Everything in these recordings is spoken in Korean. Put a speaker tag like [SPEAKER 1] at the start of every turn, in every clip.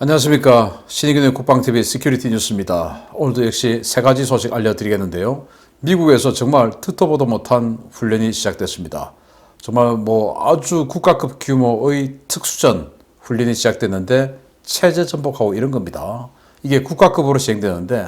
[SPEAKER 1] 안녕하십니까. 신의균의 국방TV 시큐리티 뉴스입니다. 오늘도 역시 세 가지 소식 알려드리겠는데요. 미국에서 정말 듣도 보도 못한 훈련이 시작됐습니다. 정말 아주 국가급 규모의 특수전 훈련이 시작됐는데 체제 전복하고 이런 겁니다. 이게 국가급으로 시행되는데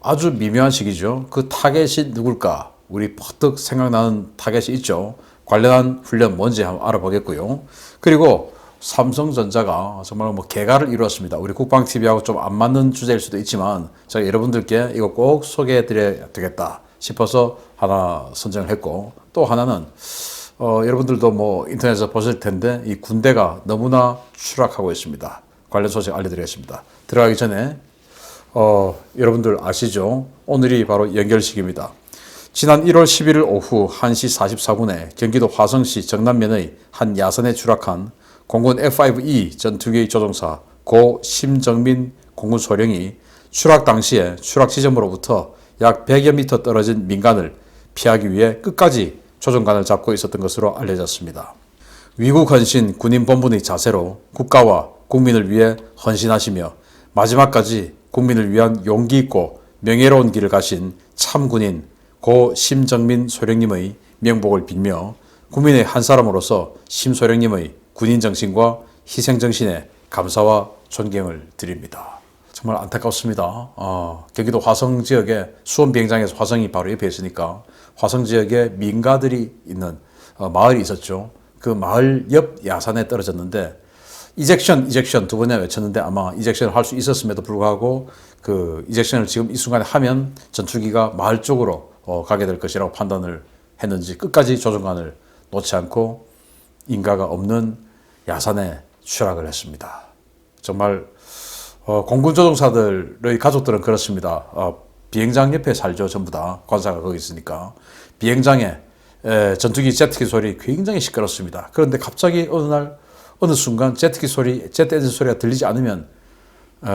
[SPEAKER 1] 아주 미묘한 시기죠. 그 타겟이 누굴까? 우리 퍼뜩 생각나는 타겟이 있죠. 관련한 훈련 뭔지 한번 알아보겠고요. 그리고 삼성전자가 정말 개가를 이루었습니다. 우리 국방TV하고 좀 안 맞는 주제일 수도 있지만 제가 여러분들께 이거 꼭 소개해 드려야 되겠다 싶어서 하나 선정을 했고, 또 하나는 여러분들도 인터넷에서 보실 텐데 이 군대가 너무나 추락하고 있습니다. 관련 소식 알려드리겠습니다. 들어가기 전에 여러분들 아시죠? 오늘이 바로 연결식입니다. 지난 1월 11일 오후 1시 44분에 경기도 화성시 정남면의 한 야산에 추락한 공군 F-5E 전투기 조종사 고 심정민 공군 소령이 추락 당시에 추락 지점으로부터 약 100여 미터 떨어진 민간을 피하기 위해 끝까지 조종관을 잡고 있었던 것으로 알려졌습니다. 위국 헌신 군인본분의 자세로 국가와 국민을 위해 헌신하시며 마지막까지 국민을 위한 용기 있고 명예로운 길을 가신 참군인 고 심정민 소령님의 명복을 빌며 국민의 한 사람으로서 심 소령님의 군인 정신과 희생 정신에 감사와 존경을 드립니다. 정말 안타깝습니다. 경기도 화성 지역에 수원 비행장에서 화성이 바로 옆에 있으니까 화성 지역에 민가들이 있는 마을이 있었죠. 그 마을 옆 야산에 떨어졌는데 이젝션 두 번이나 외쳤는데 아마 이젝션을 할 수 있었음에도 불구하고 그 이젝션을 지금 이 순간에 하면 전투기가 마을 쪽으로 가게 될 것이라고 판단을 했는지 끝까지 조종관을 놓지 않고 인가가 없는 야산에 추락을 했습니다. 정말 공군 조종사들의 가족들은 그렇습니다. 비행장 옆에 살죠. 전부 다 관사가 거기 있으니까. 비행장에 전투기 제트기 소리 굉장히 시끄럽습니다. 그런데 갑자기 어느 순간 제트 엔진 소리가 들리지 않으면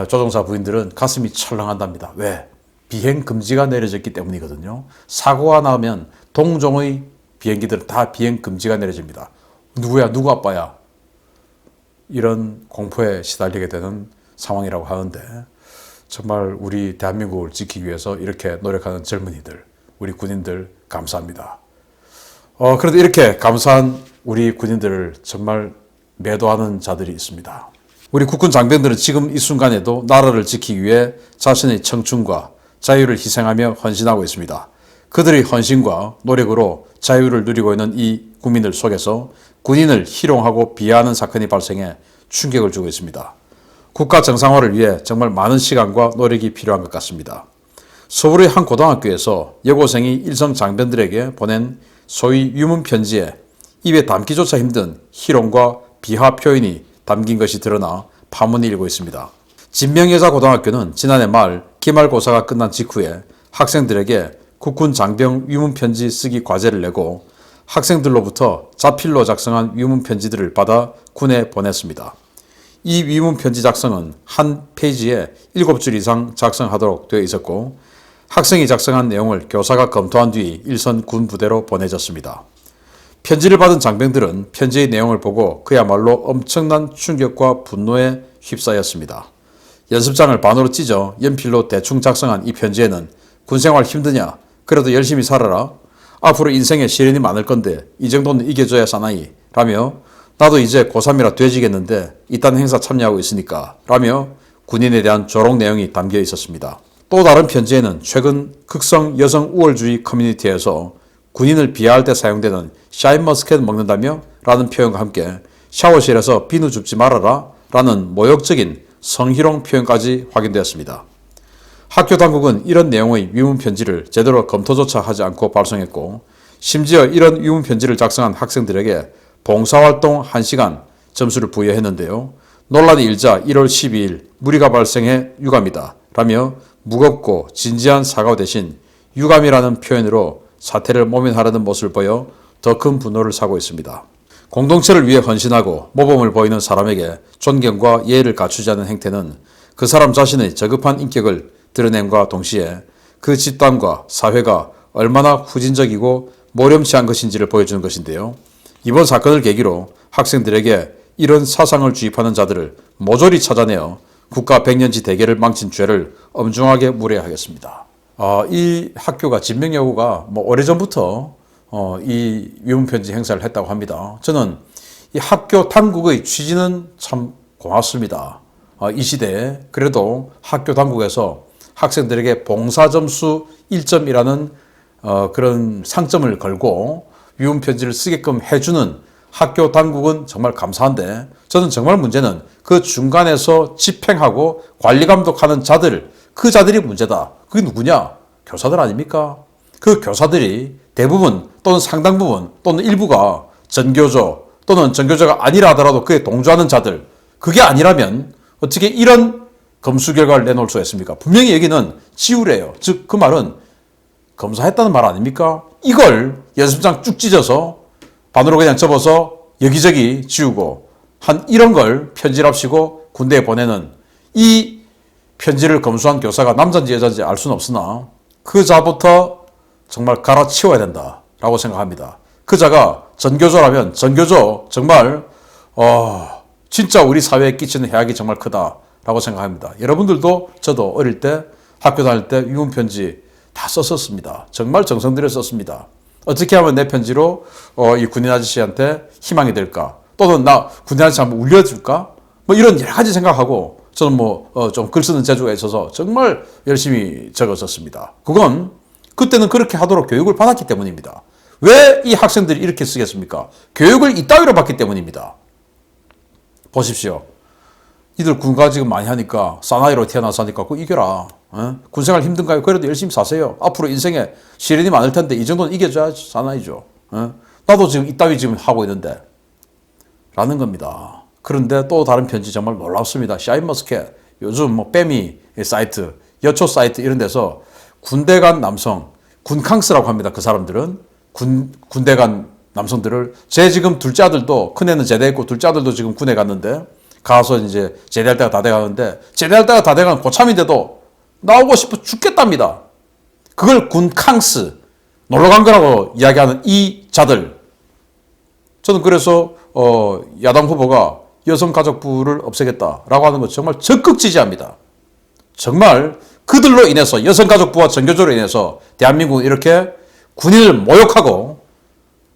[SPEAKER 1] 조종사 부인들은 가슴이 철렁한답니다. 왜? 비행 금지가 내려졌기 때문이거든요. 사고가 나면 동종의 비행기들은 다 비행 금지가 내려집니다. 누구야? 누구 아빠야? 이런 공포에 시달리게 되는 상황이라고 하는데 정말 우리 대한민국을 지키기 위해서 이렇게 노력하는 젊은이들, 우리 군인들 감사합니다. 그런데 이렇게 감사한 우리 군인들을 정말 매도하는 자들이 있습니다. 우리 국군 장병들은 지금 이 순간에도 나라를 지키기 위해 자신의 청춘과 자유를 희생하며 헌신하고 있습니다. 그들의 헌신과 노력으로 자유를 누리고 있는 이 국민들 속에서 군인을 희롱하고 비하하는 사건이 발생해 충격을 주고 있습니다. 국가 정상화를 위해 정말 많은 시간과 노력이 필요한 것 같습니다. 서울의 한 고등학교에서 여고생이 일성 장병들에게 보낸 소위 유문 편지에 입에 담기조차 힘든 희롱과 비하 표현이 담긴 것이 드러나 파문이 일고 있습니다. 진명여자고등학교는 지난해 말 기말고사가 끝난 직후에 학생들에게 국군 장병 유문편지 쓰기 과제를 내고 학생들로부터 자필로 작성한 유문편지들을 받아 군에 보냈습니다. 이 유문편지 작성은 한 페이지에 7줄 이상 작성하도록 되어 있었고 학생이 작성한 내용을 교사가 검토한 뒤 일선 군 부대로 보내졌습니다. 편지를 받은 장병들은 편지의 내용을 보고 그야말로 엄청난 충격과 분노에 휩싸였습니다. 연습장을 반으로 찢어 연필로 대충 작성한 이 편지에는 군생활 힘드냐? 그래도 열심히 살아라. 앞으로 인생에 시련이 많을 건데 이 정도는 이겨줘야 사나이 라며 나도 이제 고3이라 돼지겠는데 이딴 행사 참여하고 있으니까 라며 군인에 대한 조롱 내용이 담겨 있었습니다. 또 다른 편지에는 최근 극성 여성 우월주의 커뮤니티에서 군인을 비하할 때 사용되는 샤인머스켓 먹는다며 라는 표현과 함께 샤워실에서 비누 줍지 말아라 라는 모욕적인 성희롱 표현까지 확인되었습니다. 학교 당국은 이런 내용의 유문편지를 제대로 검토조차 하지 않고 발송했고 심지어 이런 유문편지를 작성한 학생들에게 봉사활동 1시간 점수를 부여했는데요. 논란이 일자 1월 12일 무리가 발생해 유감이다 라며 무겁고 진지한 사과 대신 유감이라는 표현으로 사태를 모면하려는 모습을 보여 더 큰 분노를 사고 있습니다. 공동체를 위해 헌신하고 모범을 보이는 사람에게 존경과 예의를 갖추지 않은 행태는 그 사람 자신의 저급한 인격을 드러냄과 동시에 그 집단과 사회가 얼마나 후진적이고 모렴치한 것인지를 보여주는 것인데요. 이번 사건을 계기로 학생들에게 이런 사상을 주입하는 자들을 모조리 찾아내어 국가 백년지 대계를 망친 죄를 엄중하게 물어야 하겠습니다. 이 학교가 진명여고가 뭐 오래전부터 이 위문편지 행사를 했다고 합니다. 저는 이 학교 당국의 취지는 참 고맙습니다. 이 시대에 그래도 학교 당국에서 학생들에게 봉사점수 1점이라는 그런 상점을 걸고 위문편지를 쓰게끔 해주는 학교 당국은 정말 감사한데, 저는 정말 문제는 그 중간에서 집행하고 관리 감독하는 자들, 그 자들이 문제다. 그게 누구냐? 교사들 아닙니까? 그 교사들이 대부분 또는 상당 부분 또는 일부가 전교조 또는 전교조가 아니라 하더라도 그에 동조하는 자들, 그게 아니라면 어떻게 이런 검수 결과를 내놓을 수가 있습니까? 분명히 여기는 지우래요. 즉 그 말은 검사했다는 말 아닙니까? 이걸 연습장 쭉 찢어서 반으로 그냥 접어서 여기저기 지우고 한 이런 걸 편지랍시고 군대에 보내는, 이 편지를 검수한 교사가 남자인지 여자인지 알 수는 없으나 그 자부터 정말 갈아치워야 된다라고 생각합니다. 그 자가 전교조라면 전교조 정말 진짜 우리 사회에 끼치는 해악이 정말 크다라고 생각합니다. 여러분들도 저도 어릴 때 학교 다닐 때 위문편지 다 썼었습니다. 정말 정성 들여 썼습니다. 어떻게 하면 내 편지로 이 군인 아저씨한테 희망이 될까? 또는 나 군인 아저씨 한번 울려줄까? 뭐 이런 여러 가지 생각하고 저는 좀 글 쓰는 재주가 있어서 정말 열심히 적었었습니다. 그건 그때는 그렇게 하도록 교육을 받았기 때문입니다. 왜 이 학생들이 이렇게 쓰겠습니까? 교육을 이따위로 받기 때문입니다. 보십시오. 이들 군가 지금 많이 하니까 사나이로 태어나서 하니까 그거 이겨라. 군생활 힘든가요? 그래도 열심히 사세요. 앞으로 인생에 시련이 많을 텐데 이 정도는 이겨줘야지 사나이죠. 나도 지금 이따위 지금 하고 있는데 라는 겁니다. 그런데 또 다른 편지 정말 놀랍습니다. 샤인머스켓, 요즘 뭐 빼미 사이트, 여초 사이트 이런 데서 군대 간 남성, 군캉스라고 합니다. 그 사람들은 군대 간 남성들을, 제 지금 둘째 아들도, 큰애는 제대했고 둘째 아들도 지금 군에 갔는데 가서 이제 제대할 때가 다 돼가는데, 제대할 때가 다 돼간 고참인데도 나오고 싶어 죽겠답니다. 그걸 군캉스, 놀러 간 거라고 이야기하는 이 자들. 저는 그래서 야당 후보가 여성가족부를 없애겠다라고 하는 것 정말 적극 지지합니다. 정말 그들로 인해서, 여성가족부와 전교조로 인해서 대한민국은 이렇게 군인을 모욕하고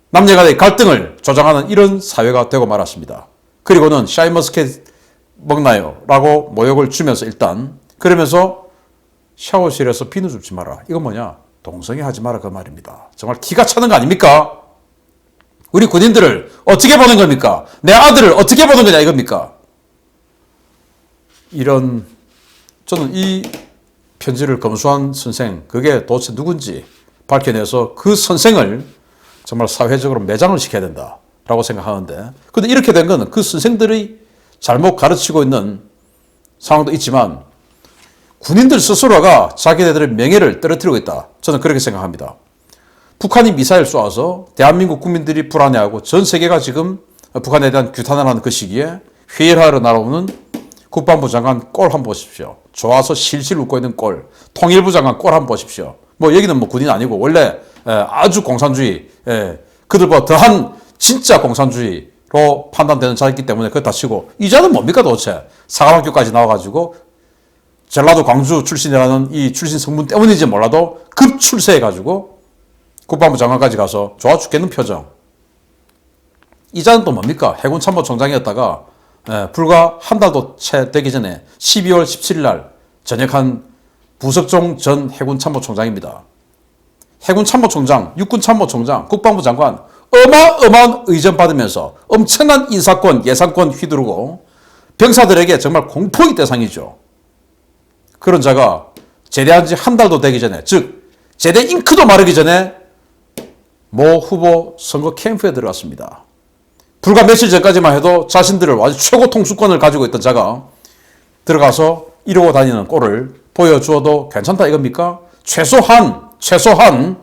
[SPEAKER 1] 남녀 간의 갈등을 조장하는 이런 사회가 되고 말았습니다. 그리고는 샤인머스켓 먹나요? 라고 모욕을 주면서 일단, 그러면서 샤워실에서 비누 줍지 마라. 이건 뭐냐? 동성애 하지 마라 그 말입니다. 정말 기가 차는 거 아닙니까? 우리 군인들을 어떻게 보는 겁니까? 내 아들을 어떻게 보는 거냐 이겁니까? 저는 이 편지를 검수한 선생, 그게 도대체 누군지 밝혀내서 그 선생을 정말 사회적으로 매장을 시켜야 된다라고 생각하는데, 근데 이렇게 된 건 그 선생들이 잘못 가르치고 있는 상황도 있지만 군인들 스스로가 자기네들의 명예를 떨어뜨리고 있다. 저는 그렇게 생각합니다. 북한이 미사일 쏘아서 대한민국 국민들이 불안해하고 전 세계가 지금 북한에 대한 규탄을 하는 그 시기에 회의를 하러 날아오는 국방부 장관 꼴 한번 보십시오. 좋아서 실실 웃고 있는 꼴. 통일부 장관 꼴 한번 보십시오. 뭐 여기는 뭐 군인 아니고 원래 아주 공산주의, 그들보다 더한 진짜 공산주의로 판단되는 자이기 때문에 그거 다 치고, 이 자는 뭡니까 도대체? 사관학교까지 나와가지고 전라도 광주 출신이라는 이 출신 성분 때문인지 몰라도 급출세해가지고 국방부 장관까지 가서 좋아 죽겠는 표정. 이 자는 또 뭡니까? 해군 참모총장이었다가 불과 한 달도 채 되기 전에 12월 17일 날 전역한 부석종 전 해군 참모총장입니다. 해군 참모총장, 육군 참모총장, 국방부 장관 어마어마한 의전 받으면서 엄청난 인사권, 예산권 휘두르고 병사들에게 정말 공포의 대상이죠. 그런 자가 제대한 지 한 달도 되기 전에, 즉 제대 잉크도 마르기 전에 모 후보 선거 캠프에 들어갔습니다. 불과 며칠 전까지만 해도 자신들을 아주 최고 통수권을 가지고 있던 자가 들어가서 이러고 다니는 꼴을 보여주어도 괜찮다 이겁니까? 최소한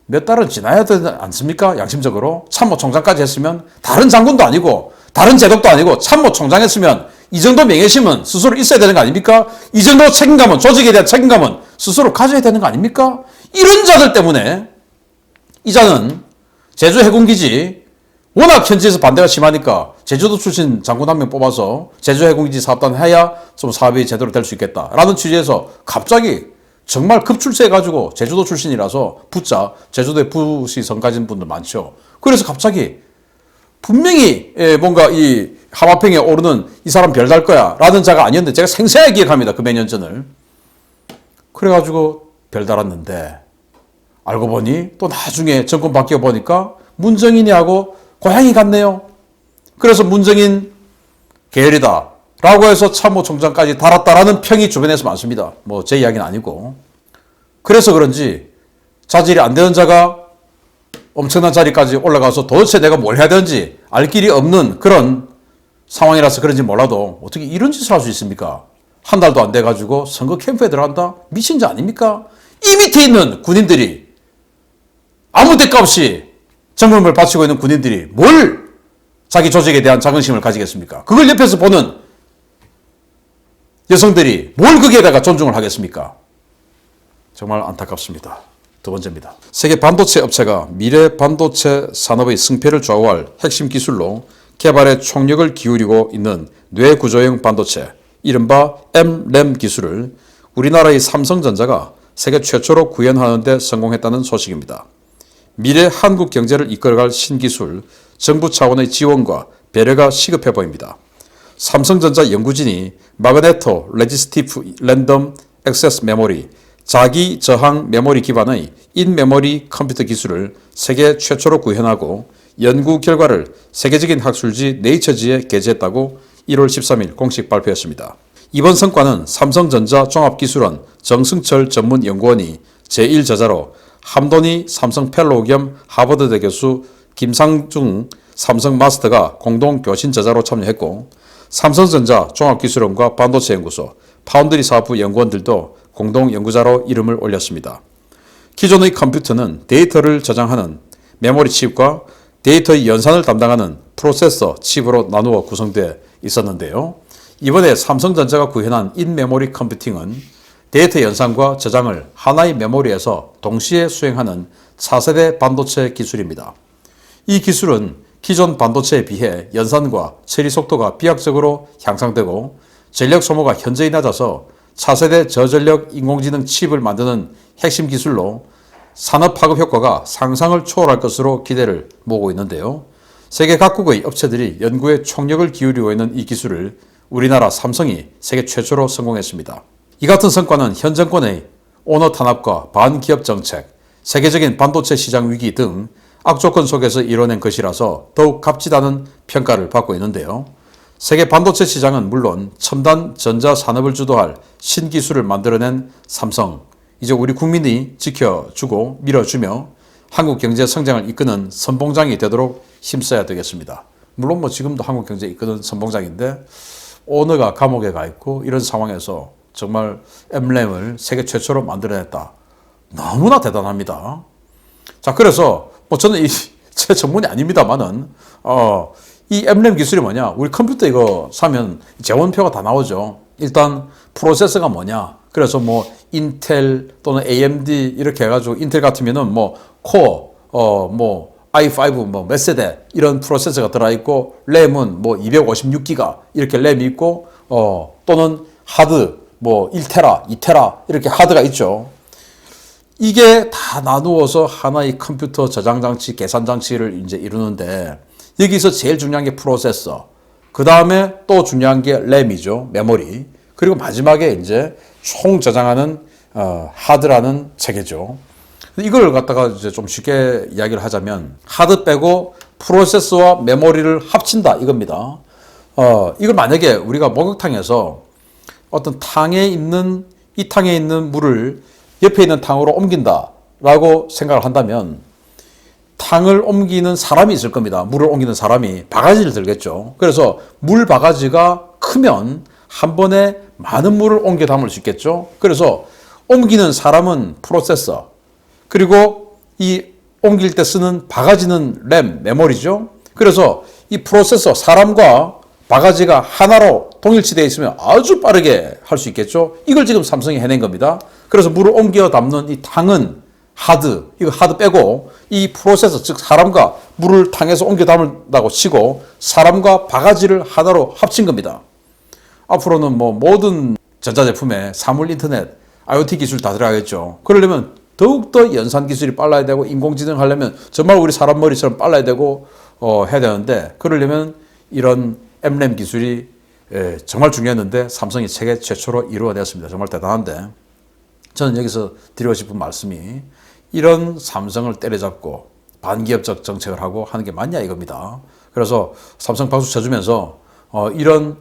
[SPEAKER 1] 몇 달은 지나야 되지 않습니까? 양심적으로 참모총장까지 했으면, 다른 장군도 아니고 다른 제독도 아니고 참모총장 했으면 이 정도 명예심은 스스로 있어야 되는 거 아닙니까? 이 정도 책임감은, 조직에 대한 책임감은 스스로 가져야 되는 거 아닙니까? 이런 자들 때문에 이 자는 제주 해군기지 워낙 현지에서 반대가 심하니까 제주도 출신 장군 한 명 뽑아서 제주해군기지 사업단 해야 좀 사업이 제대로 될 수 있겠다라는 취지에서 갑자기 정말 급출세해가지고 제주도 출신이라서 붙자 제주도에 부시성 가진 분들 많죠. 그래서 갑자기 분명히 뭔가 이 하마평에 오르는 이 사람 별 달 거야 라는 자가 아니었는데 제가 생생하게 기억합니다. 그 몇 년 전을. 그래가지고 별 달았는데 알고 보니 또 나중에 정권 바뀌어 보니까 문정인이하고 고향이 같네요. 그래서 문정인 계열이다 라고 해서 참모총장까지 달았다라는 평이 주변에서 많습니다. 뭐 제 이야기는 아니고. 그래서 그런지 자질이 안 되는 자가 엄청난 자리까지 올라가서 도대체 내가 뭘 해야 되는지 알 길이 없는 그런 상황이라서 그런지 몰라도 어떻게 이런 짓을 할 수 있습니까? 한 달도 안 돼가지고 선거 캠프에 들어간다? 미친 자 아닙니까? 이 밑에 있는 군인들이 아무 대가 없이 정금을 바치고 있는 군인들이 뭘 자기 조직에 대한 자긍심을 가지겠습니까? 그걸 옆에서 보는 여성들이 뭘 거기에다가 존중을 하겠습니까? 정말 안타깝습니다. 두 번째입니다. 세계 반도체 업체가 미래 반도체 산업의 승패를 좌우할 핵심 기술로 개발에 총력을 기울이고 있는 뇌구조형 반도체, 이른바 M램 기술을 우리나라의 삼성전자가 세계 최초로 구현하는 데 성공했다는 소식입니다. 미래 한국 경제를 이끌어갈 신기술, 정부 차원의 지원과 배려가 시급해 보입니다. 삼성전자 연구진이 마그네토 레지스티브 랜덤 액세스 메모리, 자기 저항 메모리 기반의 인메모리 컴퓨터 기술을 세계 최초로 구현하고 연구 결과를 세계적인 학술지 네이처지에 게재했다고 1월 13일 공식 발표했습니다. 이번 성과는 삼성전자 종합기술원 정승철 전문연구원이 제1저자로 함돈이 삼성 펠로우 겸 하버드대 교수 김상중 삼성 마스터가 공동 교신 저자로 참여했고, 삼성전자 종합기술원과 반도체연구소, 파운드리 사업부 연구원들도 공동 연구자로 이름을 올렸습니다. 기존의 컴퓨터는 데이터를 저장하는 메모리 칩과 데이터의 연산을 담당하는 프로세서 칩으로 나누어 구성되어 있었는데요. 이번에 삼성전자가 구현한 인메모리 컴퓨팅은 데이터 연산과 저장을 하나의 메모리에서 동시에 수행하는 차세대 반도체 기술입니다. 이 기술은 기존 반도체에 비해 연산과 처리 속도가 비약적으로 향상되고 전력 소모가 현저히 낮아서 차세대 저전력 인공지능 칩을 만드는 핵심 기술로 산업 파급 효과가 상상을 초월할 것으로 기대를 모으고 있는데요. 세계 각국의 업체들이 연구에 총력을 기울이고 있는 이 기술을 우리나라 삼성이 세계 최초로 성공했습니다. 이 같은 성과는 현 정권의 오너 탄압과 반기업 정책, 세계적인 반도체 시장 위기 등 악조건 속에서 이뤄낸 것이라서 더욱 값지다는 평가를 받고 있는데요. 세계 반도체 시장은 물론 첨단 전자산업을 주도할 신기술을 만들어낸 삼성, 이제 우리 국민이 지켜주고 밀어주며 한국 경제 성장을 이끄는 선봉장이 되도록 힘써야 되겠습니다. 물론 뭐 지금도 한국 경제 이끄는 선봉장인데 오너가 감옥에 가 있고 이런 상황에서 정말 M램을 세계 최초로 만들어냈다. 너무나 대단합니다. 자, 그래서 뭐 저는 제 전문이 아닙니다만은 이 M램 기술이 뭐냐? 우리 컴퓨터 이거 사면 재원표가 다 나오죠. 일단 프로세서가 뭐냐? 그래서 뭐 인텔 또는 AMD 이렇게 해가지고 인텔 같으면은 뭐 코어, 뭐 i5 뭐 몇 세대 이런 프로세서가 들어있고, 램은 뭐 256기가 이렇게 램이 있고, 또는 하드 뭐 1테라, 2테라 이렇게 하드가 있죠. 이게 다 나누어서 하나의 컴퓨터 저장 장치, 계산 장치를 이제 이루는데, 여기서 제일 중요한 게 프로세서, 그 다음에 또 중요한 게 램이죠, 메모리, 그리고 마지막에 이제 총 저장하는 하드라는 체계죠. 이걸 갖다가 이제 좀 쉽게 이야기를 하자면 하드 빼고 프로세서와 메모리를 합친다 이겁니다. 이걸 만약에 우리가 목욕탕에서 어떤 탕에 있는 이 탕에 있는 물을 옆에 있는 탕으로 옮긴다라고 생각을 한다면 탕을 옮기는 사람이 있을 겁니다. 물을 옮기는 사람이 바가지를 들겠죠. 그래서 물 바가지가 크면 한 번에 많은 물을 옮겨 담을 수 있겠죠. 그래서 옮기는 사람은 프로세서, 그리고 이 옮길 때 쓰는 바가지는 램, 메모리죠. 그래서 이 프로세서, 사람과 바가지가 하나로 동일치되어 있으면 아주 빠르게 할 수 있겠죠. 이걸 지금 삼성이 해낸 겁니다. 그래서 물을 옮겨 담는 이 탕은 이거 하드 빼고 이 프로세서, 즉 사람과 물을 탕에서 옮겨 담는다고 치고 사람과 바가지를 하나로 합친 겁니다. 앞으로는 뭐 모든 전자제품에 사물 인터넷, IoT 기술 다 들어가겠죠. 그러려면 더욱더 연산 기술이 빨라야 되고 인공지능 하려면 정말 우리 사람 머리처럼 빨라야 되고 해야 되는데, 그러려면 이런 M램 기술이 정말 중요했는데 삼성이 세계 최초로 이루어냈습니다. 정말 대단한데, 저는 여기서 드리고 싶은 말씀이 이런 삼성을 때려잡고 반기업적 정책을 하고 하는 게 맞냐 이겁니다. 그래서 삼성 박수 쳐주면서 이런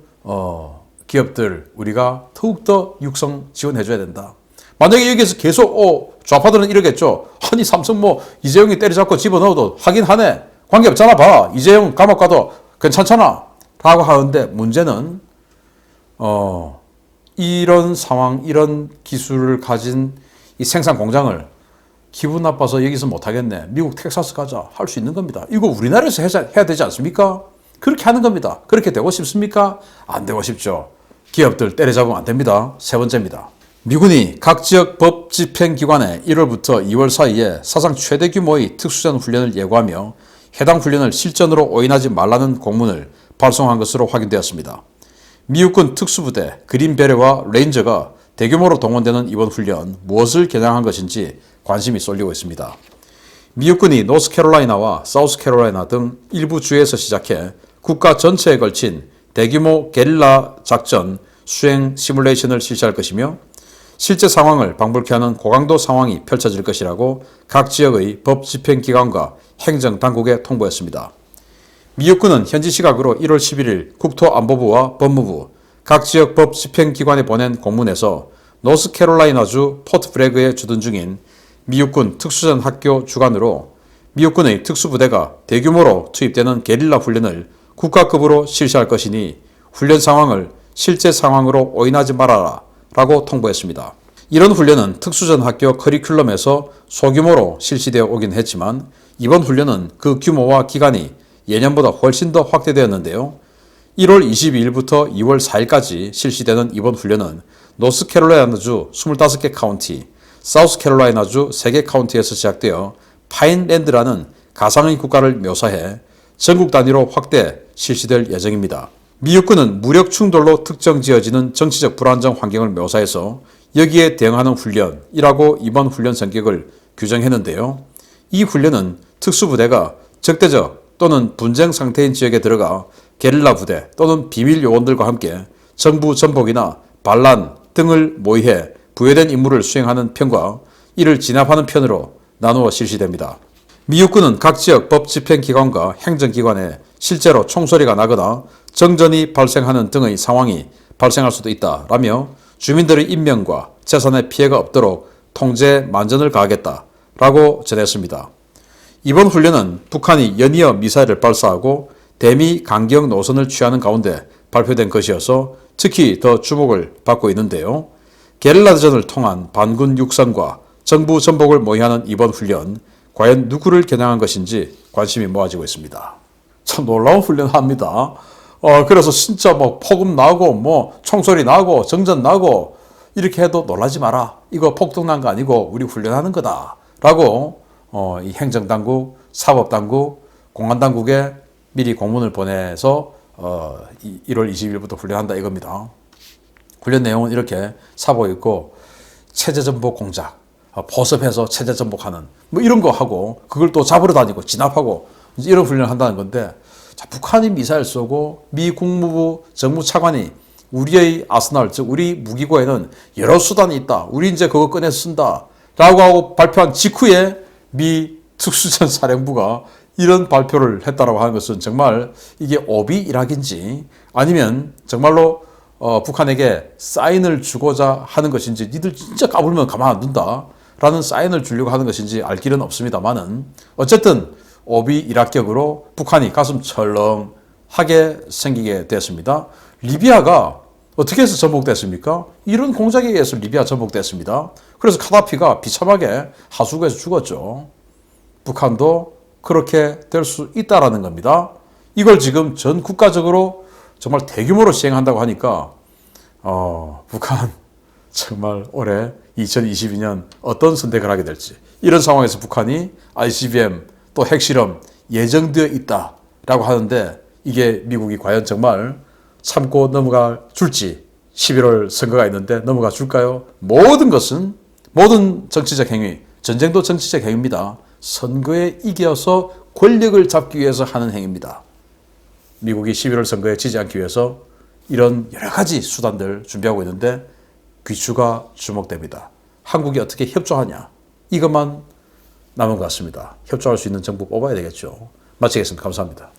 [SPEAKER 1] 기업들 우리가 더욱더 육성 지원해줘야 된다. 만약에 여기에서 계속 좌파들은 이러겠죠. 아니 삼성 뭐 이재용이 때려잡고 집어넣어도 하긴 하네. 관계없잖아. 봐. 이재용 감옥 가도 괜찮잖아. 라고 하는데, 문제는 이런 상황, 이런 기술을 가진 이 생산 공장을 기분 나빠서 여기서 못하겠네, 미국 텍사스 가자, 할 수 있는 겁니다. 이거 우리나라에서 해야 되지 않습니까? 그렇게 하는 겁니다. 그렇게 되고 싶습니까? 안 되고 싶죠. 기업들 때려잡으면 안 됩니다. 세 번째입니다. 미군이 각 지역 법 집행기관에 1월부터 2월 사이에 사상 최대 규모의 특수전 훈련을 예고하며 해당 훈련을 실전으로 오인하지 말라는 공문을 발송한 것으로 확인되었습니다. 미국군 특수부대 그린베레와 레인저가 대규모로 동원되는 이번 훈련, 무엇을 겨냥한 것인지 관심이 쏠리고 있습니다. 미국군이 노스캐롤라이나와 사우스캐롤라이나 등 일부 주에서 시작해 국가 전체에 걸친 대규모 게릴라 작전 수행 시뮬레이션을 실시할 것이며, 실제 상황을 방불케 하는 고강도 상황이 펼쳐질 것이라고 각 지역의 법 집행기관과 행정당국에 통보했습니다. 미국군은 현지 시각으로 1월 11일 국토안보부와 법무부, 각 지역 법 집행기관에 보낸 공문에서 노스캐롤라이나주 포트 브래그에 주둔 중인 미국군 특수전 학교 주관으로 미국군의 특수부대가 대규모로 투입되는 게릴라 훈련을 국가급으로 실시할 것이니 훈련 상황을 실제 상황으로 오인하지 말아라 라고 통보했습니다. 이런 훈련은 특수전 학교 커리큘럼에서 소규모로 실시되어 오긴 했지만, 이번 훈련은 그 규모와 기간이 예년보다 훨씬 더 확대되었는데요. 1월 22일부터 2월 4일까지 실시되는 이번 훈련은 노스캐롤라이나주 25개 카운티, 사우스캐롤라이나주 3개 카운티에서 시작되어 파인랜드라는 가상의 국가를 묘사해 전국 단위로 확대 실시될 예정입니다. 미국군은 무력 충돌로 특정 지어지는 정치적 불안정 환경을 묘사해서 여기에 대응하는 훈련이라고 이번 훈련 성격을 규정했는데요. 이 훈련은 특수부대가 적대적 또는 분쟁 상태인 지역에 들어가 게릴라 부대 또는 비밀 요원들과 함께 정부 전복이나 반란 등을 모의해 부여된 임무를 수행하는 편과 이를 진압하는 편으로 나누어 실시됩니다. 미국군은 각 지역 법 집행기관과 행정기관에 실제로 총소리가 나거나 정전이 발생하는 등의 상황이 발생할 수도 있다라며 주민들의 인명과 재산에 피해가 없도록 통제 만전을 가하겠다라고 전했습니다. 이번 훈련은 북한이 연이어 미사일을 발사하고 대미 강경 노선을 취하는 가운데 발표된 것이어서 특히 더 주목을 받고 있는데요. 게릴라전을 통한 반군 육성과 정부 전복을 모의하는 이번 훈련, 과연 누구를 겨냥한 것인지 관심이 모아지고 있습니다. 참 놀라운 훈련합니다. 그래서 진짜 뭐 폭음 나고 뭐 총소리 나고 정전 나고 이렇게 해도 놀라지 마라. 이거 폭동 난 거 아니고 우리 훈련하는 거다. 라고 이 행정당국, 사법당국, 공안당국에 미리 공문을 보내서 1월 20일부터 훈련한다 이겁니다. 훈련 내용은 이렇게 사보고 있고, 체제전복 공작, 포섭해서 체제전복하는 뭐 이런 거 하고, 그걸 또 잡으러 다니고 진압하고 이런 훈련을 한다는 건데, 자, 북한이 미사일 쏘고 미 국무부 정무차관이 우리의 아스날, 즉 우리 무기고에는 여러 수단이 있다. 우리 이제 그거 꺼내 쓴다. 라고 하고 발표한 직후에 미 특수전 사령부가 이런 발표를 했다라고 하는 것은 정말 이게 오비 일학인지 아니면 정말로 북한에게 사인을 주고자 하는 것인지, 니들 진짜 까불면 가만 안 둔다 라는 사인을 주려고 하는 것인지 알 길은 없습니다만은, 어쨌든 오비 일학격으로 북한이 가슴 철렁하게 생기게 됐습니다. 리비아가 어떻게 해서 전복됐습니까? 이런 공작에 의해서 리비아 전복됐습니다. 그래서 카다피가 비참하게 하수구에서 죽었죠. 북한도 그렇게 될 수 있다라는 겁니다. 이걸 지금 전 국가적으로 정말 대규모로 시행한다고 하니까 북한 정말 올해 2022년 어떤 선택을 하게 될지, 이런 상황에서 북한이 ICBM 또 핵실험 예정되어 있다라고 하는데 이게 미국이 과연 정말 참고 넘어가 줄지, 11월 선거가 있는데 넘어가 줄까요? 모든 것은, 모든 정치적 행위, 전쟁도 정치적 행위입니다. 선거에 이겨서 권력을 잡기 위해서 하는 행위입니다. 미국이 11월 선거에 지지 않기 위해서 이런 여러 가지 수단들 준비하고 있는데 귀추가 주목됩니다. 한국이 어떻게 협조하냐, 이것만 남은 것 같습니다. 협조할 수 있는 정부 뽑아야 되겠죠. 마치겠습니다. 감사합니다.